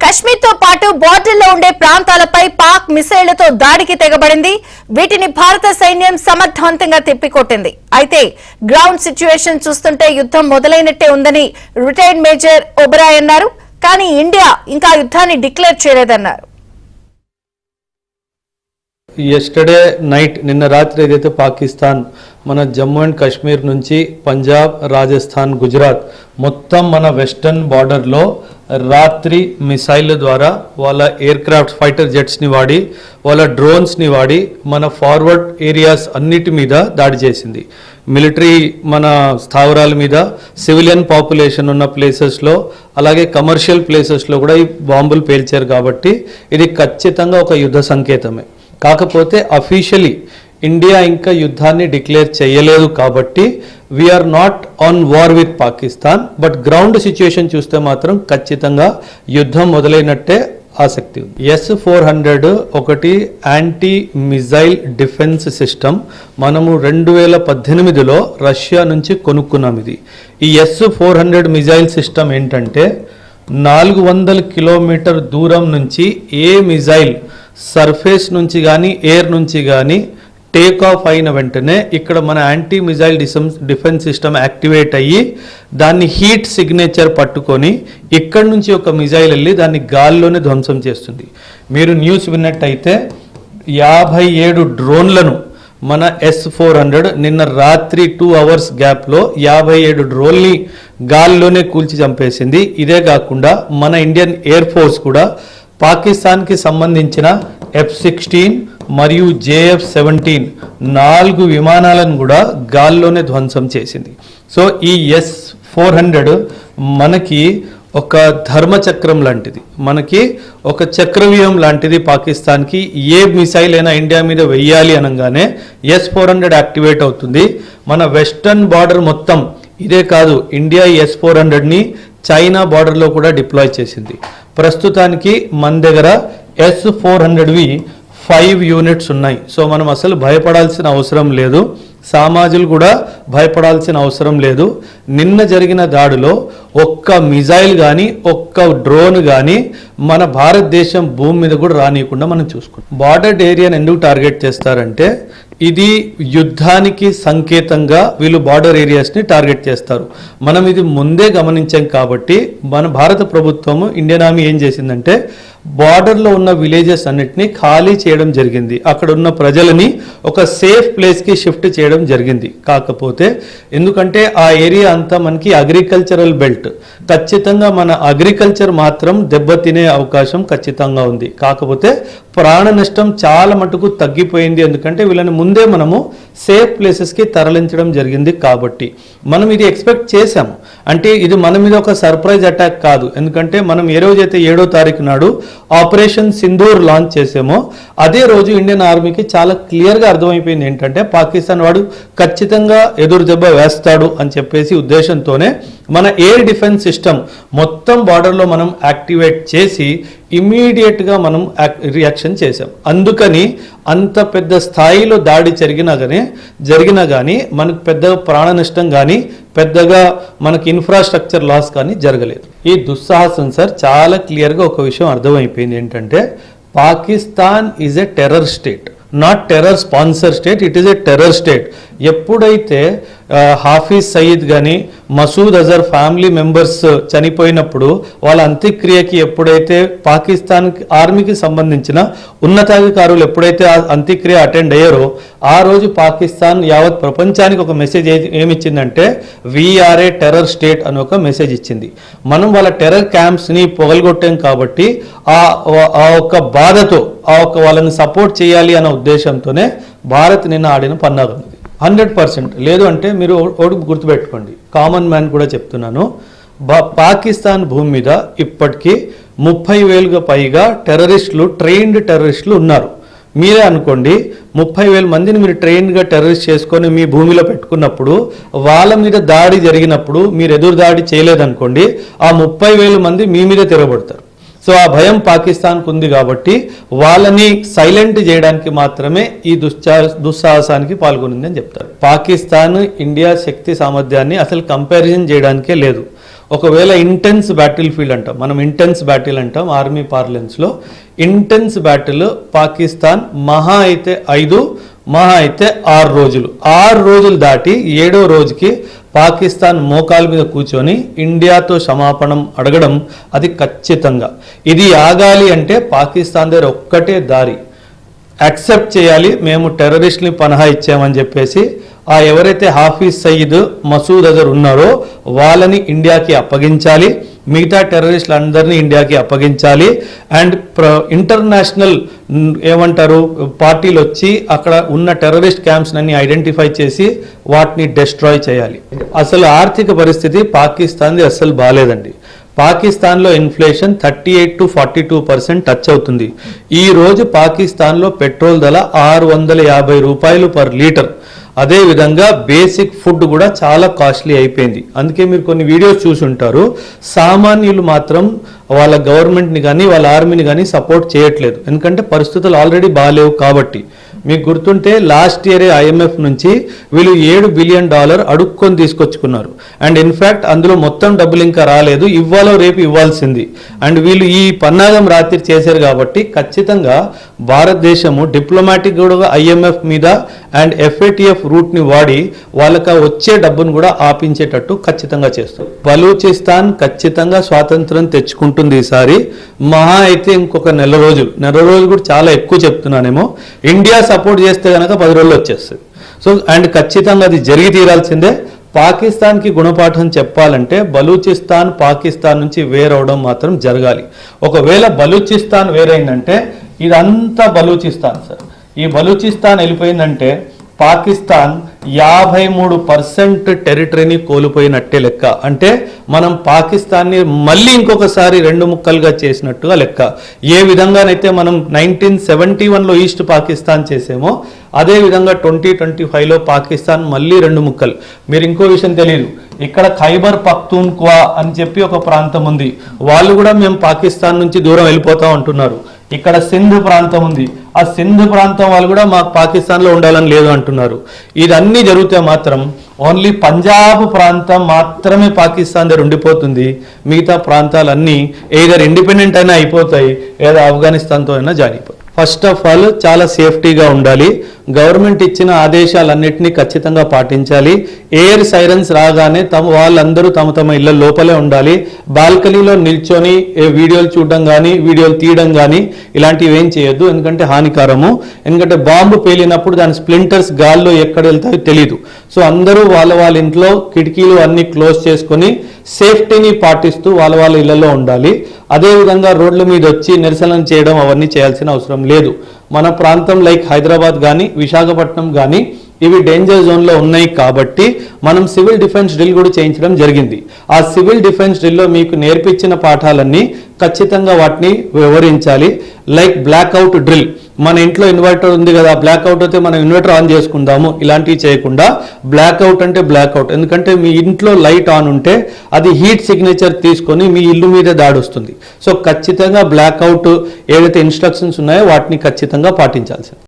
కశ్మీర్తో పాటు బోర్డర్లో ఉండే ప్రాంతాలపై పాక్ మిసైళ్లతో దాడికి తెగబడింది. వీటిని భారత సైన్యం సమర్థవంతంగా తిప్పికొట్టింది. అయితే గ్రౌండ్ సిచ్యువేషన్ చూస్తుంటే యుద్ధం మొదలైనట్టే ఉందని రిటైర్డ్ మేజర్ ఒబరాయ్ అన్నారు. కానీ ఇండియా ఇంకా యుద్ధాన్ని డిక్లేర్ చేయలేదన్నారు. ఎస్టర్డే నైట్ నిన్న రాత్రి ఏదైతే పాకిస్తాన్ మన జమ్మూ అండ్ కాశ్మీర్ నుంచి పంజాబ్, రాజస్థాన్, గుజరాత్ మొత్తం మన వెస్టర్న్ బార్డర్లో రాత్రి మిసైళ్ళ ద్వారా వాళ్ళ ఎయిర్ క్రాఫ్ట్ ఫైటర్ జెట్స్ని వాడి వాళ్ళ డ్రోన్స్ని వాడి మన ఫార్వర్డ్ ఏరియాస్ అన్నిటి మీద దాడి చేసింది. మిలిటరీ మన స్థావరాల మీద, సివిలియన్ పాపులేషన్ ఉన్న ప్లేసెస్లో, అలాగే కమర్షియల్ ప్లేసెస్లో కూడా ఈ బాంబులు పేల్చారు. కాబట్టి ఇది ఖచ్చితంగా ఒక యుద్ధ సంకేతమే. కాకపోతే అఫీషియలీ ఇండియా ఇంకా యుద్ధాన్ని డిక్లేర్ చేయలేదు. కాబట్టి we are not on war with Pakistan. But ground situation చూస్తే మాత్రం ఖచ్చితంగా యుద్ధం మొదలైనట్టే ఆసక్తి ఉంది. S-400 ఒకటి యాంటీ మిజైల్ డిఫెన్స్ సిస్టమ్. మనము 2018లో రష్యా నుంచి కొనుక్కున్నాం. ఈ S-400 మిజైల్ సిస్టమ్ ఏంటంటే 400 కిలోమీటర్ దూరం నుంచి ఏ మిజైల్ సర్ఫేస్ నుంచి కానీ ఎయిర్ నుంచి కానీ టేక్ ఆఫ్ అయిన వెంటనే ఇక్కడ మన anti missile defence system activate అయ్యి దాన్ని హీట్ సిగ్నేచర్ పట్టుకొని ఇక్కడి నుంచి ఒక మిజైల్ వెళ్ళి దాన్ని గాల్లోనే ధ్వంసం చేస్తుంది. మీరు న్యూస్ విన్నట్టయితే 57 డ్రోన్లను మన S-400 నిన్న రాత్రి 2 అవర్స్ గ్యాప్లో 57 డ్రోన్ని గాల్లోనే కూల్చి చంపేసింది. ఇదే కాకుండా మన ఇండియన్ ఎయిర్ ఫోర్స్ కూడా పాకిస్తాన్కి సంబంధించిన F-16 మరియు JF-17 4 విమానాలను కూడా గాల్లోనే ధ్వంసం చేసింది. సో ఈ S-400 మనకి ఒక ధర్మచక్రం లాంటిది, మనకి ఒక చక్రవ్యూహం లాంటిది. పాకిస్తాన్కి ఏ మిసైల్ అయినా ఇండియా మీద వెయ్యాలి అనగానే S-400 యాక్టివేట్ అవుతుంది. మన వెస్టర్న్ బార్డర్ మొత్తం ఇదే కాదు, ఇండియా S-400ని చైనా బార్డర్లో కూడా డిప్లాయ్ చేసింది. ప్రస్తుతానికి మన దగ్గర S-400వి 5 యూనిట్స్ ఉన్నాయి. సో మనం అసలు భయపడాల్సిన అవసరం లేదు, సామాజులు కూడా భయపడాల్సిన అవసరం లేదు. నిన్న జరిగిన దాడిలో ఒక్క మిజైల్ కానీ ఒక్క డ్రోన్ కానీ మన భారతదేశం భూమి మీద కూడా రానియకుండా మనం చూసుకుంటాం. బార్డర్ ఏరియాని ఎందుకు టార్గెట్ చేస్తారంటే ఇది యుద్ధానికి సంకేతంగా వీళ్ళు బార్డర్ ఏరియాస్ని టార్గెట్ చేస్తారు. మనం ఇది ముందే గమనించాం. కాబట్టి మన భారత ప్రభుత్వము, ఇండియన్ ఆర్మీ ఏం చేసిందంటే బార్డర్లో ఉన్న విలేజెస్ అన్నిటినీ ఖాళీ చేయడం జరిగింది. అక్కడ ఉన్న ప్రజలని ఒక సేఫ్ ప్లేస్కి షిఫ్ట్ చేయడం జరిగింది. కాకపోతే ఎందుకంటే ఆ ఏరియా అంతా మనకి అగ్రికల్చరల్ బెల్ట్, ఖచ్చితంగా మన అగ్రికల్చర్ మాత్రం దెబ్బతినే అవకాశం ఖచ్చితంగా ఉంది. కాకపోతే ప్రాణ నష్టం చాలా మటుకు తగ్గిపోయింది. ఎందుకంటే వీళ్ళని ముందే మనము సేఫ్ ప్లేసెస్కి తరలించడం జరిగింది. కాబట్టి మనం ఇది ఎక్స్పెక్ట్ చేశాము. అంటే ఇది మన మీద ఒక సర్ప్రైజ్ అటాక్ కాదు. ఎందుకంటే మనం ఏ రోజైతే 7వ తారీఖు నాడు ఆపరేషన్ సింధూర్ లాంచ్ చేసామో అదే రోజు ఇండియన్ ఆర్మీకి చాలా క్లియర్గా అర్థమైపోయింది ఏంటంటే పాకిస్తాన్ వాడు ఖచ్చితంగా ఎదురు దెబ్బ వేస్తాడు అని చెప్పేసి ఉద్దేశంతోనే మన ఎయిర్ డిఫెన్స్ సిస్టమ్ మొత్తం బార్డర్లో మనం యాక్టివేట్ చేసి ఇమీడియట్గా మనం రియాక్షన్ చేసాం. అందుకని అంత పెద్ద స్థాయిలో దాడి జరిగినా కానీ మనకు పెద్దగా ప్రాణ నష్టం కానీ పెద్దగా మనకి ఇన్ఫ్రాస్ట్రక్చర్ లాస్ కానీ జరగలేదు. ఈ దుస్సాహసం సార్ చాలా క్లియర్గా ఒక విషయం అర్థమైపోయింది ఏంటంటే Pakistan is a terror state, not terror sponsor state, it is a terror state. ఎప్పుడైతే హాఫీజ్ సయీద్ కానీ మసూద్ అజర్ ఫ్యామిలీ మెంబర్స్ చనిపోయినప్పుడు వాళ్ళ అంత్యక్రియకి ఎప్పుడైతే పాకిస్తాన్ ఆర్మీకి సంబంధించిన ఉన్నతాధికారులు ఎప్పుడైతే ఆ అంత్యక్రియ అటెండ్ అయ్యారో ఆ రోజు పాకిస్తాన్ యావత్ ప్రపంచానికి ఒక మెసేజ్ ఏమిచ్చిందంటే వీఆర్ ఏ టెర్రర్ స్టేట్ అని ఒక మెసేజ్ ఇచ్చింది. మనం వాళ్ళ టెర్రర్ క్యాంప్స్ని పొగలగొట్టాం. కాబట్టి ఆ ఒక్క బాధతో వాళ్ళని సపోర్ట్ చేయాలి అన్న ఉద్దేశంతోనే భారత్ నిన్న ఆడిన పన్నాగం ఇది 100%. లేదు అంటే మీరు ఒకటి గుర్తుపెట్టుకోండి, కామన్ మ్యాన్ కూడా చెప్తున్నాను, పాకిస్తాన్ భూమి మీద ఇప్పటికీ 30,000కు పైగా ట్రైన్డ్ టెర్రరిస్టులు ఉన్నారు. మీరే అనుకోండి, 30,000 మందిని మీరు ట్రైన్డ్గా టెర్రరిస్ట్ చేసుకొని మీ భూమిలో పెట్టుకున్నప్పుడు వాళ్ళ మీద దాడి జరిగినప్పుడు మీరు ఎదురు దాడి చేయలేదనుకోండి, ఆ 30,000 మంది మీ మీద తిరగబడతారు. సో ఆ భయం పాకిస్తాన్కు ఉంది కాబట్టి వాళ్ళని సైలెంట్ చేయడానికి మాత్రమే ఈ దుస్సాహసానికి పాల్గొనింది అని చెప్తారు. పాకిస్తాన్ ఇండియా శక్తి సామర్థ్యాన్ని అసలు కంపారిజన్ చేయడానికే లేదు. ఒకవేళ ఇంటెన్స్ బ్యాటిల్ ఫీల్డ్ అంటాం, మనం ఇంటెన్స్ బ్యాటిల్ అంటాం ఆర్మీ పార్లెన్స్లో. ఇంటెన్స్ బ్యాటిల్ పాకిస్తాన్ మహా అయితే 5, మహా అయితే 6 రోజులు, 6 రోజులు దాటి 7వ రోజుకి పాకిస్తాన్ మోకాల మీద కూర్చొని ఇండియాతో క్షమాపణం అడగడం అది ఖచ్చితంగా. ఇది ఆగాలి అంటే పాకిస్తాన్ దగ్గర ఒక్కటే దారి, యాక్సెప్ట్ చేయాలి మేము టెర్రరిస్ట్ని పనహా ఇచ్చామని చెప్పేసి ఆ ఎవరైతే హాఫీజ్ సయీద్, మసూద్ అజర్ ఉన్నారో వాళ్ళని ఇండియాకి అప్పగించాలి, మిగతా టెర్రరిస్టులు అందరినీ ఇండియాకి అప్పగించాలి. అండ్ ఇంటర్నేషనల్ ఏమంటారు పార్టీలు వచ్చి అక్కడ ఉన్న టెర్రరిస్ట్ క్యాంప్స్ అన్ని ఐడెంటిఫై చేసి వాటిని డెస్ట్రాయ్ చేయాలి. అసలు ఆర్థిక పరిస్థితి పాకిస్తాన్ది అస్సలు బాగాలేదండి. పాకిస్తాన్లో ఇన్ఫ్లేషన్ 38 to 42% టచ్ అవుతుంది. ఈ రోజు పాకిస్తాన్లో పెట్రోల్ ధర 650 రూపాయలు పర్ లీటర్. అదేవిధంగా బేసిక్ ఫుడ్ కూడా చాలా కాస్ట్లీ అయిపోయింది. అందుకే మీరు కొన్ని వీడియోస్ చూసి ఉంటారు, సామాన్యులు మాత్రం వాళ్ళ గవర్నమెంట్ని కానీ వాళ్ళ ఆర్మీని కానీ సపోర్ట్ చేయట్లేదు, ఎందుకంటే పరిస్థితులు ఆల్రెడీ బాగాలేవు కాబట్టి. మీకు గుర్తుంటే లాస్ట్ ఇయరే ఐఎంఎఫ్ నుంచి వీళ్ళు $7 బిలియన్ అడుక్కొని తీసుకొచ్చుకున్నారు. అండ్ ఇన్ఫ్యాక్ట్ అందులో మొత్తం డబ్బులు ఇంకా రాలేదు, ఇవ్వాలో రేపు ఇవ్వాల్సింది. అండ్ వీళ్ళు ఈ పన్నాగం రాత్రి చేశారు కాబట్టి ఖచ్చితంగా భారతదేశము డిప్లొమాటిక్ కూడా ఐఎంఎఫ్ మీద అండ్ FATF రూట్ని వాడి వాళ్ళకి వచ్చే డబ్బును కూడా ఆపించేటట్టు ఖచ్చితంగా చేస్తారు. బలూచిస్తాన్ ఖచ్చితంగా స్వాతంత్రం తెచ్చుకుంటుంది ఈసారి, మహా అయితే ఇంకొక నెల రోజులు కూడా చాలా ఎక్కువ చెప్తున్నానేమో. ఇండియా సపోర్ట్ చేస్తే కనుక 10 రోజులు వచ్చేస్తుంది. సో అండ్ ఖచ్చితంగా అది జరిగి తీరాల్సిందే. పాకిస్తాన్కి గుణపాఠం చెప్పాలంటే బలూచిస్తాన్ పాకిస్తాన్ నుంచి వేరవడం మాత్రం జరగాలి. ఒకవేళ బలూచిస్తాన్ వేరైందంటే ఇదంతా బలూచిస్తాన్ సార్. ఈ బలూచిస్తాన్ వెళ్ళిపోయిందంటే పాకిస్తాన్ 53% టెరిటరీని కోల్పోయినట్టే లెక్క. అంటే మనం పాకిస్తాన్ని మళ్ళీ ఇంకొకసారి 2 ముక్కలుగా చేసినట్టుగా లెక్క. ఏ విధంగానైతే మనం 1971లో ఈస్ట్ పాకిస్తాన్ చేసామో అదే విధంగా 2025లో పాకిస్తాన్ మళ్ళీ 2 ముక్కలు. మీరు ఇంకో విషయం తెలియదు, ఇక్కడ ఖైబర్ పఖ్తూన్ఖ్వా అని చెప్పి ఒక ప్రాంతం ఉంది, వాళ్ళు కూడా మేము పాకిస్తాన్ నుంచి దూరం వెళ్ళిపోతాం అంటున్నారు. ఇక్కడ సింధ్ ప్రాంతం ఉంది, ఆ సింధ్ ప్రాంతం వాళ్ళు కూడా మాకు పాకిస్తాన్లో ఉండాలని లేదు అంటున్నారు. ఇదన్నీ జరిగితే మాత్రం ఓన్లీ పంజాబ్ ప్రాంతం మాత్రమే పాకిస్తాన్ దగ్గర ఉండిపోతుంది, మిగతా ప్రాంతాలన్నీ ఏదర్ ఇండిపెండెంట్ అయినా అయిపోతాయి లేదా ఆఫ్ఘనిస్తాన్తో అయినా జాయిన్ అయిపోతాయి. ఫస్ట్ ఆఫ్ ఆల్ చాలా సేఫ్టీగా ఉండాలి, గవర్నమెంట్ ఇచ్చిన ఆదేశాలన్నింటినీ ఖచ్చితంగా పాటించాలి. ఎయిర్ సైరన్స్ రాగానే వాళ్ళందరూ తమ ఇళ్ళ లోపలే ఉండాలి. బాల్కనీలో నిల్చొని వీడియోలు చూడడం కానీ వీడియోలు తీయడం కానీ ఇలాంటివి ఏం చేయొద్దు, ఎందుకంటే హానికరము. ఎందుకంటే బాంబు పేలినప్పుడు దాని స్ప్లింటర్స్ గాల్లో ఎక్కడ వెళ్తాయో తెలీదు. సో అందరూ వాళ్ళ ఇంట్లో కిటికీలు అన్ని క్లోజ్ చేసుకొని సేఫ్టీని పాటిస్తూ వాళ్ళ ఇళ్లలో ఉండాలి. అదేవిధంగా రోడ్ల మీద వచ్చి నిరసనలు చేయడం అవన్నీ చేయాల్సిన అవసరం లేదు. మన ప్రాంతం లైక్ హైదరాబాద్ కానీ విశాఖపట్నం కానీ ఇవి డేంజర్ జోన్లో ఉన్నాయి కాబట్టి మనం సివిల్ డిఫెన్స్ డ్రిల్ కూడా చేయించడం జరిగింది. ఆ సివిల్ డిఫెన్స్ డ్రిల్లో మీకు నేర్పించిన పాఠాలన్నీ ఖచ్చితంగా వాటిని వివరించాలి. లైక్ బ్లాక్అవుట్ డ్రిల్, మన ఇంట్లో ఇన్వర్టర్ ఉంది కదా, బ్లాక్అవుట్ అయితే మనం ఇన్వర్టర్ ఆన్ చేసుకుందాము, ఇలాంటివి చేయకుండా బ్లాక్అవుట్ అంటే బ్లాక్అవుట్. ఎందుకంటే మీ ఇంట్లో లైట్ ఆన్ ఉంటే అది హీట్ సిగ్నేచర్ తీసుకొని మీ ఇల్లు మీద దాడి వస్తుంది. సో ఖచ్చితంగా బ్లాక్అవుట్ ఏదైతే ఇన్స్ట్రక్షన్స్ ఉన్నాయో వాటిని ఖచ్చితంగా పాటించాల్సింది.